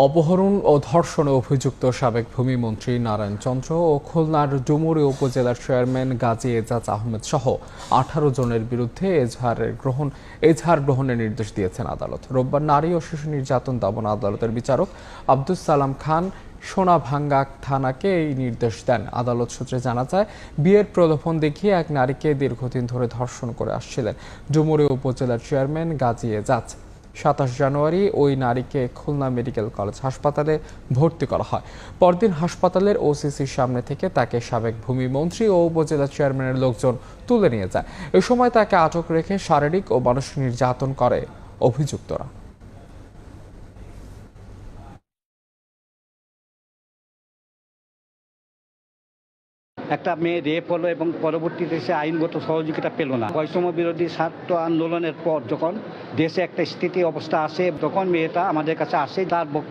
অপহরণ ও ধর্ষণে অভিযুক্ত সাবেক ভূমিমন্ত্রী নারায়ণ চন্দ্র ও খুলনার ডুমুরি উপজেলার চেয়ারম্যান গাজী এজাজ আহমেদ সহ 18 জনের বিরুদ্ধে এজাহার গ্রহণের নির্দেশ দিয়েছেন আদালত। রোববার নারী ও শিশু নির্যাতন দমন আদালতের বিচারক আব্দুস সালাম খান সোনাভাঙ্গা থানাকে এই নির্দেশ দেন। আদালত সূত্রে জানা যায়, বিয়ের প্রলোভন দেখিয়ে এক নারীকে দীর্ঘদিন ধরে ধর্ষণ করে আসছিলেন ডুমুরি উপজেলার চেয়ারম্যান গাজী এজাজ। 27 জানুয়ারি ওই নারীকে খুলনা মেডিকেল কলেজ হাসপাতালে ভর্তি করা হয়। পরদিন হাসপাতালের ওসিসির সামনে থেকে তাকে সাবেক ভূমিমন্ত্রী ও উপজেলা চেয়ারম্যানের লোকজন তুলে নিয়ে যায়। এ সময় তাকে আটক রেখে শারীরিক ও মানসিক নির্যাতন করে অভিযুক্তরা। একটা মেয়ে রেপ হলো এবং পরবর্তীতে সে আইনগত সহযোগিতা পেল না। বৈষম্য বিরোধী ছাত্র আন্দোলনের পর যখন দেশে একটা স্থিতি অবস্থা আসে, তখন মেয়েটা আমাদের কাছে আসে। তার বক্তব্য